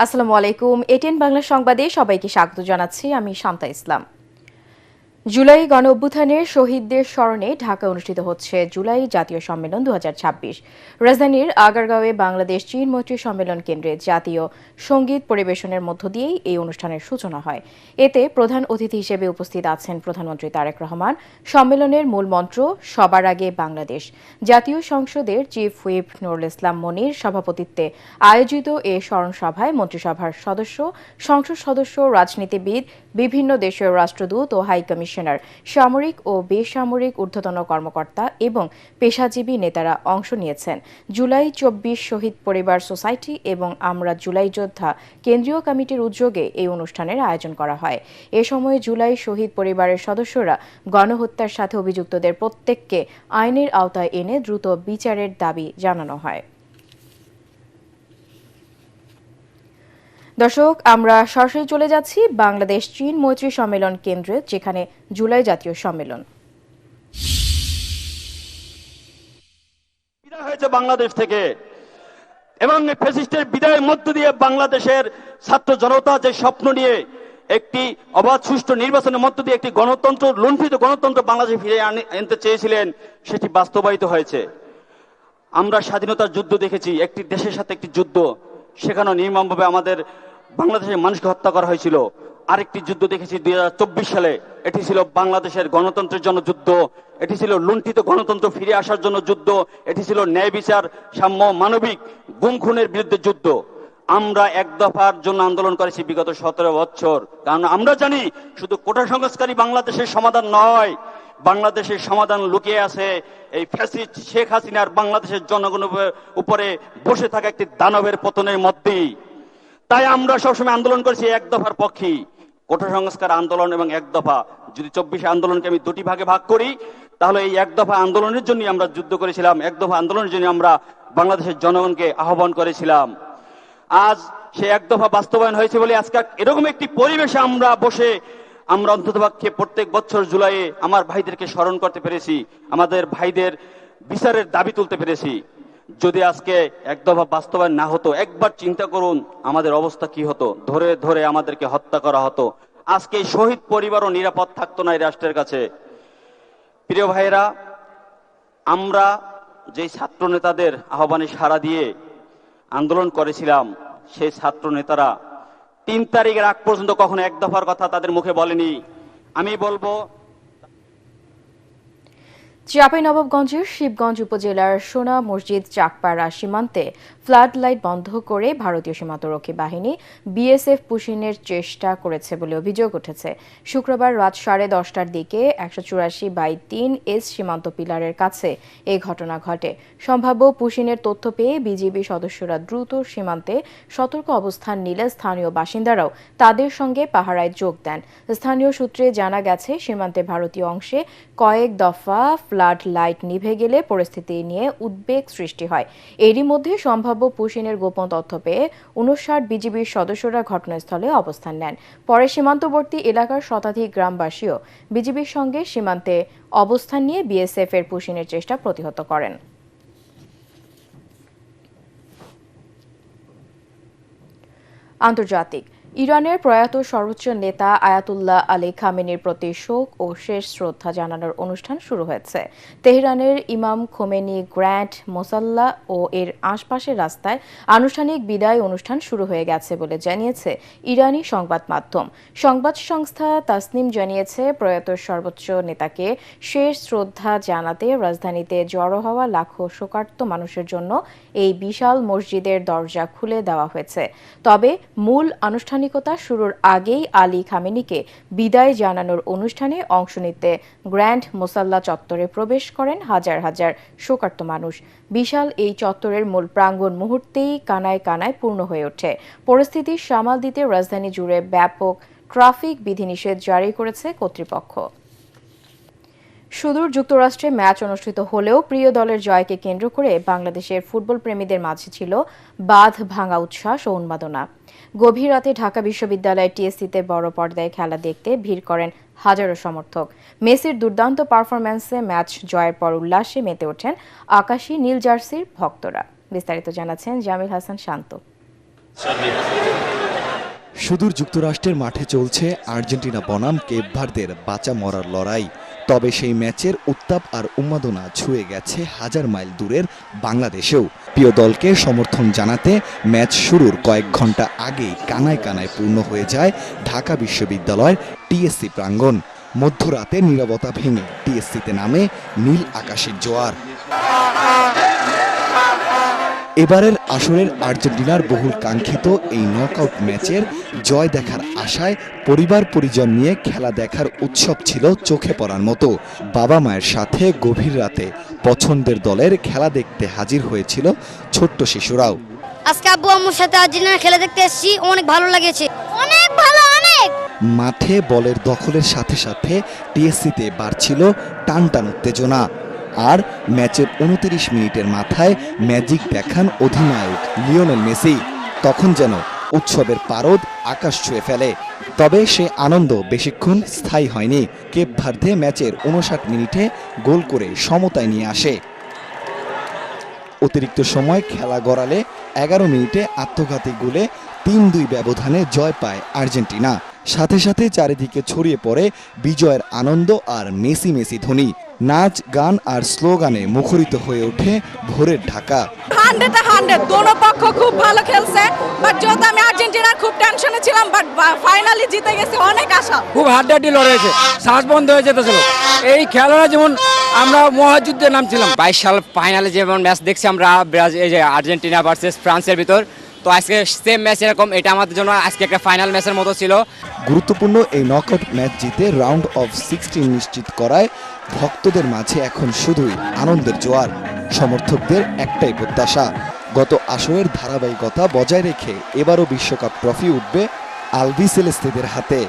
আসসালামু আলাইকুম। এটিএন বাংলা সংবাদে সবাইকে স্বাগত জানাচ্ছি। আমি শান্তা ইসলাম। জুলাই গণ অভ্যুত্থানের শহীদদের স্মরণে ঢাকায় অনুষ্ঠিত হচ্ছে জুলাই জাতীয় সম্মেলন 2026। রাজধানীর আগারগাঁওয়ে বাংলাদেশ চীন মৈত্রী সম্মেলন কেন্দ্রে জাতীয় সঙ্গীত পরিবেশনের মধ্য দিয়েই এই অনুষ্ঠানের সূচনা হয়। এতে প্রধান অতিথি হিসেবে উপস্থিত আছেন প্রধানমন্ত্রী তারেক রহমান। সম্মেলনের মূল মন্ত্র সবার আগে বাংলাদেশ। জাতীয় সংসদের চিফ হুইপ নুরুল ইসলাম মনির সভাপতিত্বে আয়োজিত এ স্মরণ সভায় মন্ত্রিসভার সদস্য, সংসদ সদস্য, রাজনীতিবিদ, বিভিন্ন দেশের রাষ্ট্রদূত ও হাইকমিশনার, সামরিক ও বেসামরিক ঊর্ধ্বতন কর্মকর্তা এবং পেশাজীবী নেতারা অংশ নিয়েছেন। জুলাই 24 শহীদ পরিবার সোসাইটি এবং আমরা জুলাই যোদ্ধা কেন্দ্রীয় কমিটির উদ্যোগে এই অনুষ্ঠানের আয়োজন করা হয়। এ সময় জুলাই শহীদ পরিবারের সদস্যরা গণহত্যার সাথে অভিযুক্তদের প্রত্যেককে আইনের আওতায় এনে দ্রুত বিচারের দাবি জানানো হয়। দর্শক, আমরা সরাসরি চলে যাচ্ছি বাংলাদেশ চীন মৈত্রী সম্মেলন কেন্দ্রে, যেখানে জুলাই জাতীয় সম্মেলন বিদায় হয়েছে বাংলাদেশ থেকে এবং ফ্যাসিস্টের বিদায়ের মধ্য দিয়ে বাংলাদেশের ছাত্র জনতা যে স্বপ্ন নিয়ে একটি অবাধ সুষ্ঠু নির্বাচনের মধ্য দিয়ে একটি গণতন্ত্র, লুণ্ঠিত গণতন্ত্র বাংলাদেশে ফিরে আনতে চেয়েছিলেন, সেটি বাস্তবায়িত হয়েছে। আমরা স্বাধীনতার যুদ্ধ দেখেছি, একটি দেশের সাথে একটি যুদ্ধ, সেখানেও নির্মমভাবে আমাদের বাংলাদেশের মানুষকে হত্যা করা হয়েছিল। আরেকটি যুদ্ধ দেখেছি 2024 সালে, এটি ছিল বাংলাদেশের গণতন্ত্রের জন্য যুদ্ধ, এটি ছিল লুণ্ঠিত গণতন্ত্র ফিরে আসার জন্য যুদ্ধ, এটি ছিল ন্যায় বিচার, সাম্য, মানবিক গুম খুনের বিরুদ্ধে যুদ্ধ। আমরা এক দফার জন্য আন্দোলন করেছি বিগত 17 বছর, কারণ আমরা জানি শুধু কোটা সংস্কারই বাংলাদেশের সমাধান নয়, বাংলাদেশের সমাধান লুকিয়ে আছে এই ফ্যাসিস্ট শেখ হাসিনার বাংলাদেশের জনগণের উপরে বসে থাকা একটি দানবের পতনের মধ্যেই। তাই আমরা সবসময় আন্দোলন করেছি এক দফার পক্ষে। কোটা সংস্কার আন্দোলন এবং এক দফা, যদি 24 আন্দোলনকে আমি দুটি ভাগে ভাগ করি, তাহলে এই এক দফা আন্দোলনের জন্য আমরা যুদ্ধ করেছিলাম, এক দফা আন্দোলনের জন্য আমরা বাংলাদেশের জনগণকে আহ্বান করেছিলাম। আজ সে এক দফা বাস্তবায়ন হয়েছে বলে আজকে এরকম একটি পরিবেশে আমরা অন্ততপক্ষে প্রত্যেক বছর জুলাইয়ে আমার ভাইদেরকে স্মরণ করতে পেরেছি, আমাদের ভাইদের বিচারের দাবি তুলতে পেরেছি। যদি আজকে এক দফা বাস্তবায়ন না হতো, একবার চিন্তা করুন আমাদের অবস্থা কি হতো। ধরে ধরে আমাদেরকে হত্যা করা হতো। আজকে শহীদ পরিবারও নিরাপদ থাকতো না এই রাষ্ট্রের কাছে। প্রিয় ভাইয়েরা, আমরা যে ছাত্র নেতাদের আহ্বানে সাড়া দিয়ে আন্দোলন করেছিলাম, সেই ছাত্র নেতারা 3 তারিখের আগ পর্যন্ত কখনো এক দফার কথা তাদের মুখে বলেনি। আমি বলবো, চাঁপাইনবাবগঞ্জের শিবগঞ্জ উপজেলার সোনা মসজিদ চাকপাড়া সীমান্তে ফ্লাড লাইট বন্ধ করে ভারতীয় সীমান্তরক্ষী বাহিনী বিএসএফ পুশিনের চেষ্টা করেছে বলে অভিযোগ উঠেছে। শুক্রবার রাত 10:30টার দিকে 184/3 এস সীমান্ত পিলারের কাছে এই ঘটনা ঘটে। সম্ভাব্য পুশিনের তথ্য পেয়ে বিজিবি সদস্যরা দ্রুত সীমান্তে সতর্ক অবস্থান নিলে স্থানীয় বাসিন্দারাও তাদের সঙ্গে পাহারায় যোগ দেন। স্থানীয় সূত্রে জানা গেছে, সীমান্তে ভারতীয় অংশে কয়েক দফা ফ্লাড লাইট নিভে গেলে পরিস্থিতি নিয়ে উদ্বেগ সৃষ্টি হয়। এরই মধ্যে সম্ভাব্য পুশিনের গোপন তথ্য পেয়ে 59 বিজিবির সদস্যরা ঘটনাস্থলে অবস্থান নেন। পরে সীমান্তবর্তী এলাকার শতাধিক গ্রামবাসীও বিজিবির সঙ্গে সীমান্তে অবস্থান নিয়ে বিএসএফ এর পুশিনের চেষ্টা প্রতিহত করেন। আন্তর্জাতিক, ইরানের প্রয়াত সর্বোচ্চ নেতা আয়াতুল্লাহ আলী খামেনির প্রতি শোক ও শেষ শ্রদ্ধা জানানোর অনুষ্ঠান শুরু হয়েছে। তেহরানের ইমাম খোমেনি গ্র্যান্ড মোসাল্লা ও এর আশপাশের রাস্তায় আনুষ্ঠানিক বিদায় অনুষ্ঠান শুরু হয়ে গেছে বলে জানিয়েছে ইরানি সংবাদ মাধ্যম। সংবাদ সংস্থা তাসনিম জানিয়েছে, প্রয়াত সর্বোচ্চ নেতাকে শেষ শ্রদ্ধা জানাতে রাজধানীতে জড়ো হওয়া লাখো শোকার্ত মানুষের জন্য এই বিশাল মসজিদের দরজা খুলে দেওয়া হয়েছে। তবে মূল আনুষ্ঠানিকতা শুরুর আগেই আলী খামেনিকে বিদায় জানানোর অনুষ্ঠানে অংশ নিতে গ্র্যান্ড মোসাল্লা চত্বরে প্রবেশ করেন হাজার হাজার শোকার্ত মানুষ। বিশাল এই চত্বরের মূল প্রাঙ্গণ মুহূর্তেই কানায় কানায় পূর্ণ হয়ে ওঠে। পরিস্থিতি সামাল দিতে রাজধানী জুড়ে ব্যাপক ট্রাফিক বিধিনিষেধ জারি করেছে কর্তৃপক্ষ। সুদূর যুক্তরাষ্ট্রে ম্যাচ অনুষ্ঠিত হলেও প্রিয় দলের জয়কে কেন্দ্র করে বাংলাদেশের ফুটবল প্রেমীদের মাঝে ছিল বাঁধ ভাঙা উচ্ছ্বাস ও উন্মাদনা। গভীর রাতে ঢাকা বিশ্ববিদ্যালয়ের টিএসসিতে বড় পর্দায় খেলা দেখতে ভিড় করেন হাজারো সমর্থক। মেসির দুর্দান্ত পারফরম্যান্সে ম্যাচ জয়ের পর উল্লাসে মেতে ওঠেন আকাশী নীল জার্সির ভক্তরা। বিস্তারিত জানাচ্ছেন জামিল হাসান শান্ত। সুদূর যুক্তরাষ্ট্রের মাঠে চলছে আর্জেন্টিনা বনাম কেপ ভার্দের বাঁচা মরার লড়াই। তবে সেই ম্যাচের উত্তাপ আর উন্মাদনা ছুঁয়ে গেছে হাজার মাইল দূরের বাংলাদেশেও। প্রিয় দলকে সমর্থন জানাতে ম্যাচ শুরুর কয়েক ঘন্টা আগেই কানায় কানায় পূর্ণ হয়ে যায় ঢাকা বিশ্ববিদ্যালয়ের টিএসসি প্রাঙ্গণ। মধ্যরাতে নীরবতা ভেঙে টিএসসিতে নামে নীল আকাশের জোয়ার। এবারের আসরের আর্জেন্টিনার বহুল কাঙ্ক্ষিত এই নকআউট ম্যাচের জয় দেখার আশায় পরিবার পরিজন নিয়ে খেলা দেখার উৎসব ছিল চোখে পড়ার মতো। বাবা মায়ের সাথে গভীর রাতে পছন্দের দলের খেলা দেখতে হাজির হয়েছিল ছোট্ট শিশুরাও। আজকে আব্বু আম্মুর সাথে আর্জেন্টিনা খেলা দেখতে এসেছি, অনেক ভালো লেগেছে, অনেক ভালো, অনেক। মাঠে বলের দখলের সাথে সাথে টিএসসিতে বাড়ছিল টান টান উত্তেজনা। আর ম্যাচের 29 মিনিটের মাথায় ম্যাজিক দেখান অধিনায়ক লিওনেল মেসি। তখন যেন উৎসবের পারদ আকাশ ছুঁয়ে ফেলে। তবে সে আনন্দ বেশিক্ষণ স্থায়ী হয়নি। কেপ ভার্দে ম্যাচের 59 মিনিটে গোল করে সমতায় নিয়ে আসে। অতিরিক্ত সময় খেলা গড়ালে 11 মিনিটে আত্মঘাতী গোলে 3-2 ব্যবধানে জয় পায় আর্জেন্টিনা। সাথে সাথে চারিদিকে ছড়িয়ে পড়ে বিজয়ের আনন্দ আর মেসি মেসি ধ্বনি। নাচ গান আর স্লোগানে মুখরিত হয়ে ওঠে ভোরের ঢাকা। 100 দোনো পক্ষ খুব ভালো খেলছে, বাট যেহেতু আমি আর্জেন্টিনার খুব টেনশনে ছিলাম, বাট ফাইনালি জিতে গেছে, অনেক আশা। খুব হাড্ডাহাড্ডি লড়াই হয়েছে, শ্বাস বন্ধ হয়ে যেতেছিল। এই খেলাটা যেমন আমরা মহাযুদ্ধে নামছিলাম। 22 সাল ফাইনালে যেমন ম্যাচ দেখছি আমরা এই যে আর্জেন্টিনা ভার্সেস ফ্রান্সের ভিতর, তো আজকে সেম ম্যাচ এরকম, এটা আমাদের জন্য আজকে একটা ফাইনাল ম্যাচের মতো ছিল। গুরুত্বপূর্ণ এই নকআউট ম্যাচ জিতে রাউন্ড অফ 16 নিশ্চিত করায় ভক্তদের মাঝে এখন শুধুই আনন্দের জোয়ার। সমর্থকদের একটাই প্রত্যাশা, গত আসরের ধারাবাহিকতা বজায় রেখে এবারও বিশ্বকাপ ট্রফি উঠবে আলবিসেলেস্তেদের হাতে।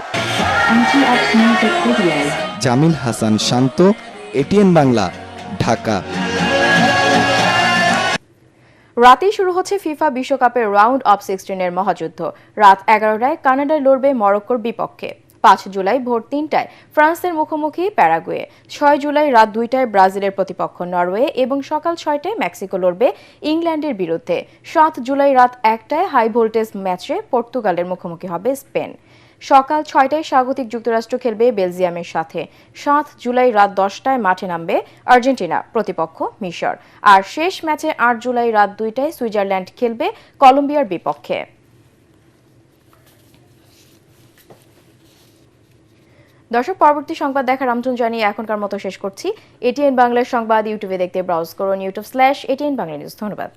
জামিল হাসান শান্ত, এটিএন বাংলা, ঢাকা। রাতেই শুরু হচ্ছে ফিফা বিশ্বকাপের রাউন্ড অফ 16-এর মহাযুদ্ধ। রাত 11টায় কানাডায় লড়বে মরক্কোর বিপক্ষে। 5 জুলাই ভোর 3টায় ফ্রান্সের মুখোমুখি প্যারাগুয়ে। 6 জুলাই রাত 2টায় ব্রাজিলের প্রতিপক্ষ নরওয়ে এবং সকাল 6টায় মেক্সিকো লড়বে ইংল্যান্ডের বিরুদ্ধে। 7 জুলাই রাত 1টায় হাই ভোল্টেজ ম্যাচে পর্তুগালের মুখোমুখি হবে স্পেন। সকাল 6টায় স্বাগতিক যুক্তরাষ্ট্র খেলবে বেলজিয়ামের সাথে। 7 জুলাই রাত 10টায় মাঠে নামবে আর্জেন্টিনা, প্রতিপক্ষ মিশর। আর শেষ ম্যাচে 8 জুলাই রাত 2টায় সুইজারল্যান্ড খেলবে কলম্বিয়ার বিপক্ষে। দর্শক, পরবর্তী সংবাদ দেখার আমন্ত্রণ জানিয়ে এখনকার মতো শেষ করছি। এটিএন বাংলার সংবাদ ইউটিউবে দেখতে ব্রাউজ করুন youtube/ATN Bangla News। ধন্যবাদ।